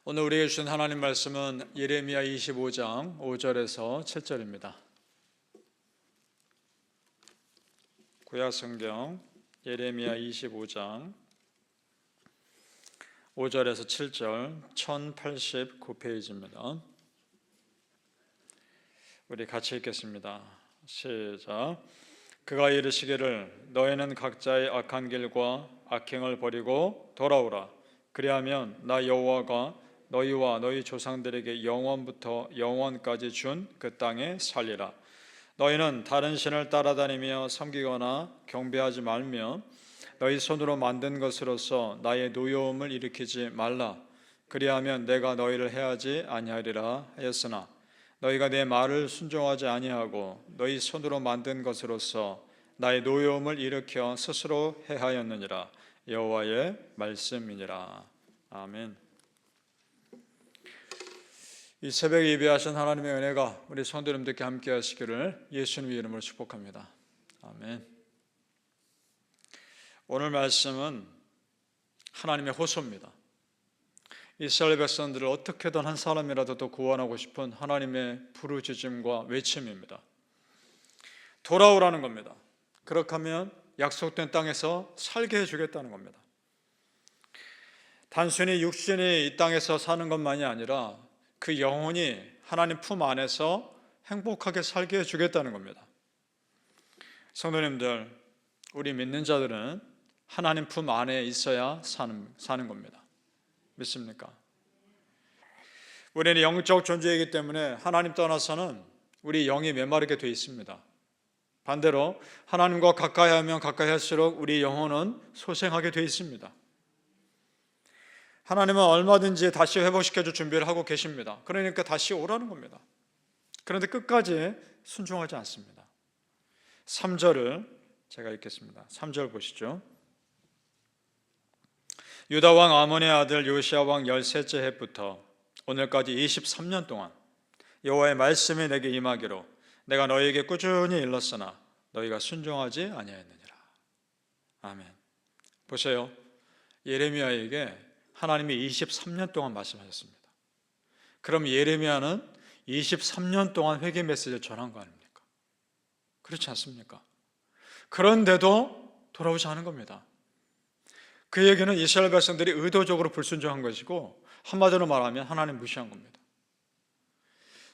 오늘 우리에게 주신 하나님 말씀은 예레미야 25장 5절에서 7절입니다. 구약성경 예레미야 25장 5절에서 7절 1089페이지입니다. 우리 같이 읽겠습니다. 시작. 그가 이르시기를 너희는 각자의 악한 길과 악행을 버리고 돌아오라. 그리하면 나 여호와가 너희와 너희 조상들에게 영원부터 영원까지 준 그 땅에 살리라. 너희는 다른 신을 따라다니며 섬기거나 경배하지 말며 너희 손으로 만든 것으로서 나의 노여움을 일으키지 말라. 그리하면 내가 너희를 해하지 아니하리라 하였으나 너희가 내 말을 순종하지 아니하고 너희 손으로 만든 것으로서 나의 노여움을 일으켜 스스로 해하였느니라. 여호와의 말씀이니라. 아멘. 이 새벽에 예배하신 하나님의 은혜가 우리 성도님들께 함께 하시기를 예수님의 이름으로 축복합니다. 아멘. 오늘 말씀은 하나님의 호소입니다. 이스라엘 백성들을 어떻게든 한 사람이라도 더 구원하고 싶은 하나님의 부르짖음과 외침입니다. 돌아오라는 겁니다. 그렇게 하면 약속된 땅에서 살게 해주겠다는 겁니다. 단순히 육신이 이 땅에서 사는 것만이 아니라 그 영혼이 하나님 품 안에서 행복하게 살게 해주겠다는 겁니다. 성도님들, 우리 믿는 자들은 하나님 품 안에 있어야 사는 겁니다. 믿습니까? 우리는 영적 존재이기 때문에 하나님 떠나서는 우리 영이 메마르게 되어 있습니다. 반대로 하나님과 가까이 하면 가까이 할수록 우리 영혼은 소생하게 되어 있습니다. 하나님은 얼마든지 다시 회복시켜줄 준비를 하고 계십니다. 그러니까 다시 오라는 겁니다. 그런데 끝까지 순종하지 않습니다. 3절을 제가 읽겠습니다. 3절 보시죠. 유다 왕 아몬의 아들 요시야 왕 13째 해부터 오늘까지 23년 동안 여호와의 말씀이 내게 임하기로 내가 너희에게 꾸준히 일렀으나 너희가 순종하지 아니하였느니라. 아멘. 보세요. 예레미야에게 하나님이 23년 동안 말씀하셨습니다. 그럼 예레미야는 23년 동안 회개 메시지를 전한 거 아닙니까? 그렇지 않습니까? 그런데도 돌아오지 않은 겁니다. 그 얘기는 이스라엘 백성들이 의도적으로 불순종한 것이고 한마디로 말하면 하나님 무시한 겁니다.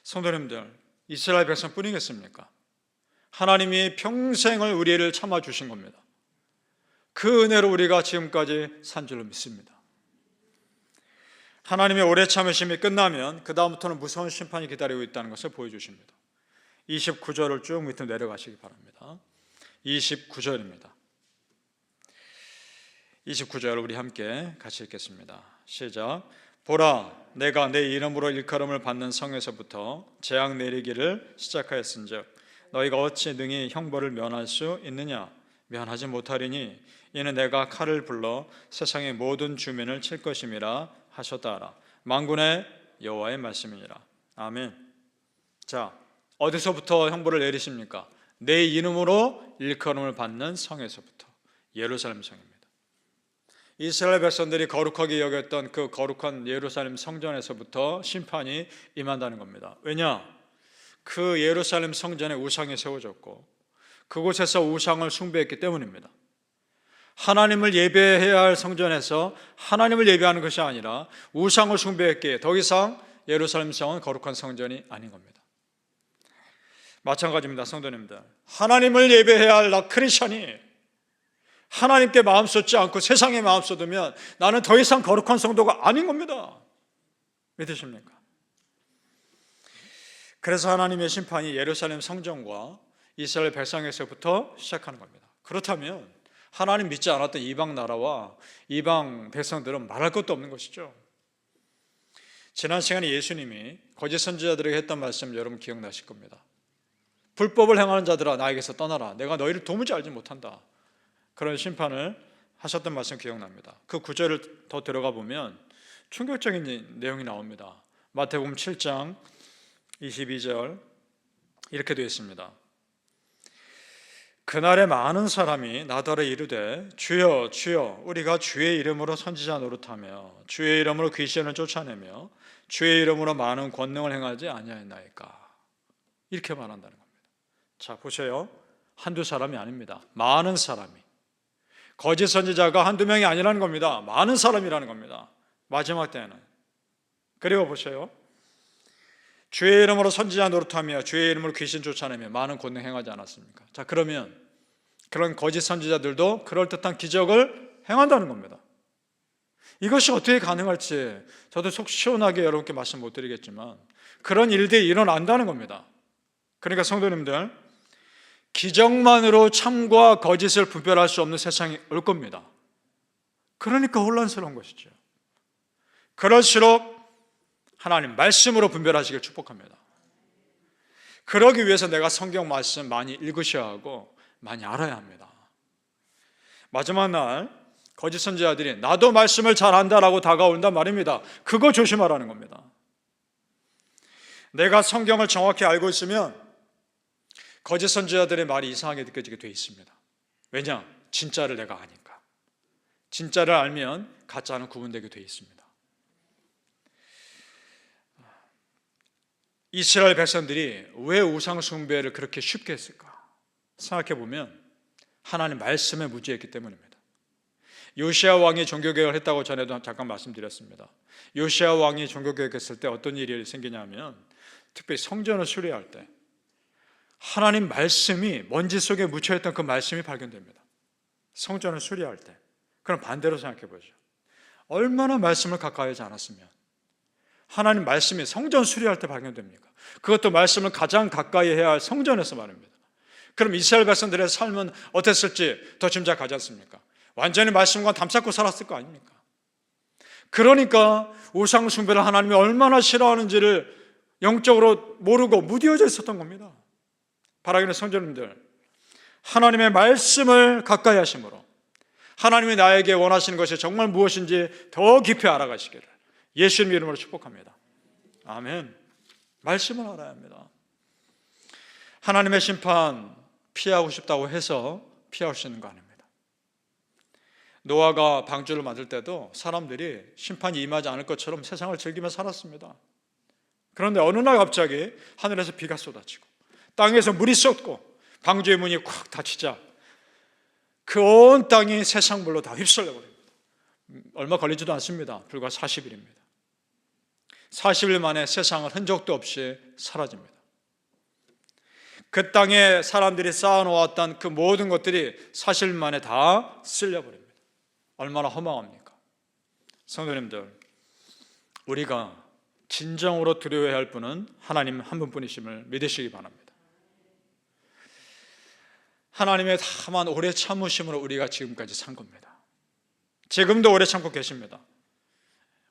성도님들, 이스라엘 백성뿐이겠습니까? 하나님이 평생을 우리를 참아주신 겁니다. 그 은혜로 우리가 지금까지 산 줄로 믿습니다. 하나님의 오래 참으심이 끝나면 그 다음부터는 무서운 심판이 기다리고 있다는 것을 보여주십니다. 29절을 쭉 밑으로 내려가시기 바랍니다. 29절입니다. 29절 우리 함께 같이 읽겠습니다. 시작. 보라, 내가 내 이름으로 일컬음을 받는 성에서부터 재앙 내리기를 시작하였은즉 너희가 어찌 능히 형벌을 면할 수 있느냐? 면하지 못하리니 이는 내가 칼을 불러 세상의 모든 주민을 칠 것임이라 하셨다 하라. 만군의 여호와의 말씀이니라. 아멘. 자, 어디서부터 형벌을 내리십니까? 내 이름으로 일컬음을 받는 성에서부터, 예루살렘 성입니다. 이스라엘 백성들이 거룩하게 여겼던 그 거룩한 예루살렘 성전에서부터 심판이 임한다는 겁니다. 왜냐? 그 예루살렘 성전에 우상이 세워졌고 그곳에서 우상을 숭배했기 때문입니다. 하나님을 예배해야 할 성전에서 하나님을 예배하는 것이 아니라 우상을 숭배했기에 더 이상 예루살렘 성은 거룩한 성전이 아닌 겁니다. 마찬가지입니다. 성도님들, 하나님을 예배해야 할 나 크리스천이 하나님께 마음 쏟지 않고 세상에 마음 쏟으면 나는 더 이상 거룩한 성도가 아닌 겁니다. 믿으십니까? 그래서 하나님의 심판이 예루살렘 성전과 이스라엘 백성에서부터 시작하는 겁니다. 그렇다면 하나님 믿지 않았던 이방 나라와 이방 백성들은 말할 것도 없는 것이죠. 지난 시간에 예수님이 거짓 선지자들에게 했던 말씀 여러분 기억나실 겁니다. 불법을 행하는 자들아 나에게서 떠나라. 내가 너희를 도무지 알지 못한다. 그런 심판을 하셨던 말씀 기억납니다. 그 구절을 더 들어가 보면 충격적인 내용이 나옵니다. 마태복음 7장 22절 이렇게 되어 있습니다. 그날에 많은 사람이 나더러 이르되 주여 주여 우리가 주의 이름으로 선지자 노릇하며 주의 이름으로 귀신을 쫓아내며 주의 이름으로 많은 권능을 행하지 아니하였나이까. 이렇게 말한다는 겁니다. 자, 보세요. 한두 사람이 아닙니다. 많은 사람이. 거짓 선지자가 한두 명이 아니라는 겁니다. 많은 사람이라는 겁니다. 마지막 때에는. 그리고 보세요. 주의 이름으로 선지자 노릇하며 주의 이름으로 귀신 쫓아내며 많은 권능 행하지 않았습니까? 자, 그러면 그런 거짓 선지자들도 그럴듯한 기적을 행한다는 겁니다. 이것이 어떻게 가능할지 저도 속 시원하게 여러분께 말씀 못 드리겠지만 그런 일들이 일어난다는 겁니다. 그러니까 성도님들, 기적만으로 참과 거짓을 분별할 수 없는 세상이 올 겁니다. 그러니까 혼란스러운 것이죠. 그럴수록 하나님 말씀으로 분별하시길 축복합니다. 그러기 위해서 내가 성경 말씀 많이 읽으셔야 하고 많이 알아야 합니다. 마지막 날 거짓 선지자들이 나도 말씀을 잘 안다라고 다가온단 말입니다. 그거 조심하라는 겁니다. 내가 성경을 정확히 알고 있으면 거짓 선지자들의 말이 이상하게 느껴지게 돼 있습니다. 왜냐? 진짜를 내가 아니까. 진짜를 알면 가짜는 구분되게 돼 있습니다. 이스라엘 백성들이 왜 우상 숭배를 그렇게 쉽게 했을까? 생각해 보면 하나님 말씀에 무지했기 때문입니다. 요시야 왕이 종교개혁을 했다고 전에도 잠깐 말씀드렸습니다. 요시야 왕이 종교개혁했을 때 어떤 일이 생기냐면 특별히 성전을 수리할 때 하나님 말씀이 먼지 속에 묻혀있던 그 말씀이 발견됩니다. 성전을 수리할 때. 그럼 반대로 생각해 보죠. 얼마나 말씀을 가까이 하지 않았으면 하나님 말씀이 성전 수리할 때 발견됩니까? 그것도 말씀을 가장 가까이 해야 할 성전에서 말입니다. 그럼 이스라엘 백성들의 삶은 어땠을지 더 짐작하지 않습니까? 완전히 말씀과 담쌓고 살았을 거 아닙니까? 그러니까 우상 숭배를 하나님이 얼마나 싫어하는지를 영적으로 모르고 무뎌져 있었던 겁니다. 바라기는 성도님들, 하나님의 말씀을 가까이 하심으로 하나님이 나에게 원하시는 것이 정말 무엇인지 더 깊이 알아가시기를 예수님 이름으로 축복합니다. 아멘. 말씀을 알아야 합니다. 하나님의 심판 피하고 싶다고 해서 피할 수 있는 거 아닙니다. 노아가 방주를 만들 때도 사람들이 심판이 임하지 않을 것처럼 세상을 즐기며 살았습니다. 그런데 어느 날 갑자기 하늘에서 비가 쏟아지고 땅에서 물이 쏟고 방주의 문이 콱 닫히자 그 온 땅이 세상물로 다 휩쓸려 버립니다. 얼마 걸리지도 않습니다. 불과 40일입니다. 40일 만에 세상은 흔적도 없이 사라집니다. 그 땅에 사람들이 쌓아놓았던 그 모든 것들이 40일 만에 다 쓸려버립니다. 얼마나 허망합니까? 성도님들, 우리가 진정으로 두려워해야 할 분은 하나님 한 분뿐이심을 믿으시기 바랍니다. 하나님의 다만 오래 참으심으로 우리가 지금까지 산 겁니다. 지금도 오래 참고 계십니다.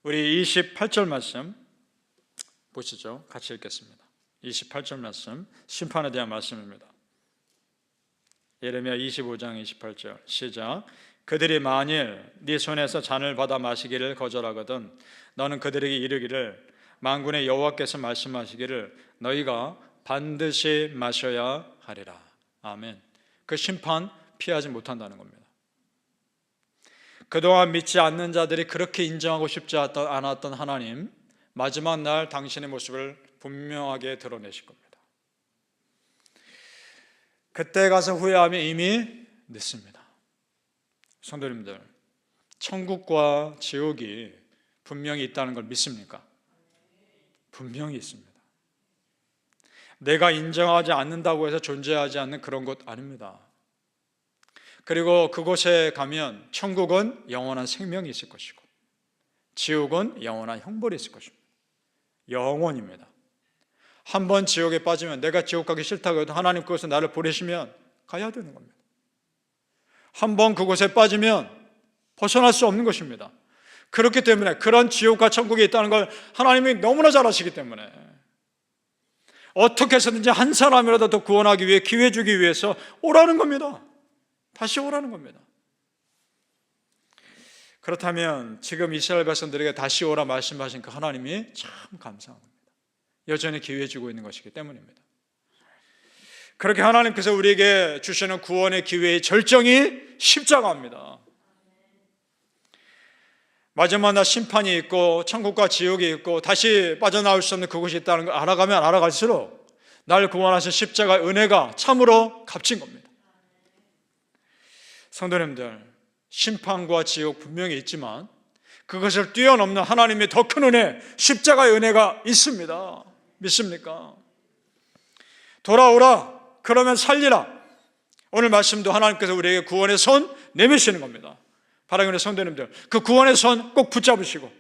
우리 28절 말씀 보시죠. 같이 읽겠습니다. 28절 말씀, 심판에 대한 말씀입니다. 예레미야 25장 28절 시작. 그들이 만일 네 손에서 잔을 받아 마시기를 거절하거든 너는 그들에게 이르기를 만군의 여호와께서 말씀하시기를 너희가 반드시 마셔야 하리라. 아멘. 그 심판 피하지 못한다는 겁니다. 그동안 믿지 않는 자들이 그렇게 인정하고 싶지 않았던 하나님, 마지막 날 당신의 모습을 분명하게 드러내실 겁니다. 그때 가서 후회하면 이미 늦습니다. 성도님들, 천국과 지옥이 분명히 있다는 걸 믿습니까? 분명히 있습니다. 내가 인정하지 않는다고 해서 존재하지 않는 그런 곳 아닙니다. 그리고 그곳에 가면 천국은 영원한 생명이 있을 것이고 지옥은 영원한 형벌이 있을 것입니다. 영원입니다. 한번 지옥에 빠지면 내가 지옥 가기 싫다고 해도 하나님 그곳에 나를 보내시면 가야 되는 겁니다. 한번 그곳에 빠지면 벗어날 수 없는 것입니다. 그렇기 때문에 그런 지옥과 천국이 있다는 걸 하나님이 너무나 잘 아시기 때문에 어떻게 해서든지 한 사람이라도 더 구원하기 위해 기회 주기 위해서 오라는 겁니다. 다시 오라는 겁니다. 그렇다면 지금 이스라엘 백성들에게 다시 오라 말씀하신 그 하나님이 참 감사한 겁니다. 여전히 기회 주고 있는 것이기 때문입니다. 그렇게 하나님께서 우리에게 주시는 구원의 기회의 절정이 십자가입니다. 마지막날 심판이 있고 천국과 지옥이 있고 다시 빠져나올 수 없는 그곳이 있다는 걸 알아가면 알아갈수록 나를 구원하신 십자가의 은혜가 참으로 값진 겁니다. 성도님들, 심판과 지옥 분명히 있지만 그것을 뛰어넘는 하나님의 더 큰 은혜, 십자가의 은혜가 있습니다. 믿습니까? 돌아오라, 그러면 살리라. 오늘 말씀도 하나님께서 우리에게 구원의 손 내미시는 겁니다. 사랑하는 성도님들, 그 구원의 손 꼭 붙잡으시고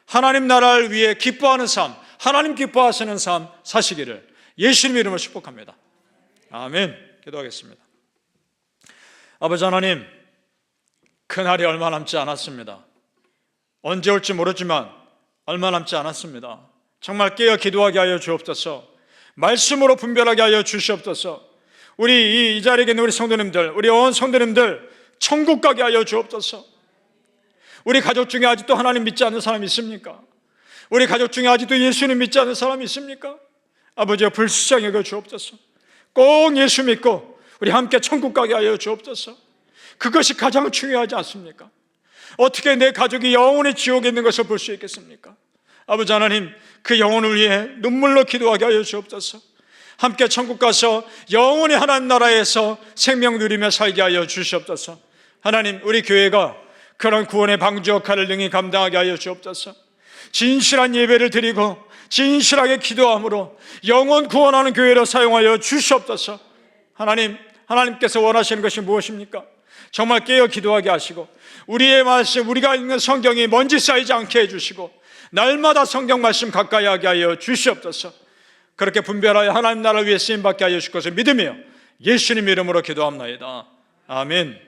하나님 나라를 위해 기뻐하는 삶, 하나님 기뻐하시는 삶 사시기를 예수님 이름으로 축복합니다. 아멘. 기도하겠습니다. 아버지 하나님, 그날이 얼마 남지 않았습니다. 언제 올지 모르지만 얼마 남지 않았습니다. 정말 깨어 기도하게 하여 주옵소서. 말씀으로 분별하게 하여 주시옵소서. 우리 이 자리에 있는 우리 성도님들, 우리 온 성도님들 천국 가게 하여 주옵소서. 우리 가족 중에 아직도 하나님 믿지 않는 사람이 있습니까? 우리 가족 중에 아직도 예수님 믿지 않는 사람이 있습니까? 아버지여, 불쌍히 여겨 주옵소서. 꼭 예수 믿고 우리 함께 천국 가게 하여 주옵소서. 그것이 가장 중요하지 않습니까? 어떻게 내 가족이 영원히 지옥에 있는 것을 볼 수 있겠습니까? 아버지 하나님, 그 영혼을 위해 눈물로 기도하게 하여 주옵소서. 함께 천국 가서 영원히 하나님 나라에서 생명 누리며 살게 하여 주시옵소서. 하나님, 우리 교회가 그런 구원의 방주 역할을 능히 감당하게 하여 주옵소서. 진실한 예배를 드리고 진실하게 기도함으로 영혼 구원하는 교회로 사용하여 주시옵소서. 하나님께서 원하시는 것이 무엇입니까? 정말 깨어 기도하게 하시고 우리의 말씀, 우리가 읽는 성경이 먼지 쌓이지 않게 해주시고 날마다 성경 말씀 가까이 하게 하여 주시옵소서. 그렇게 분별하여 하나님 나라를 위해 쓰임받게 하여 주실 것을 믿으며 예수님 이름으로 기도합나이다. 아멘.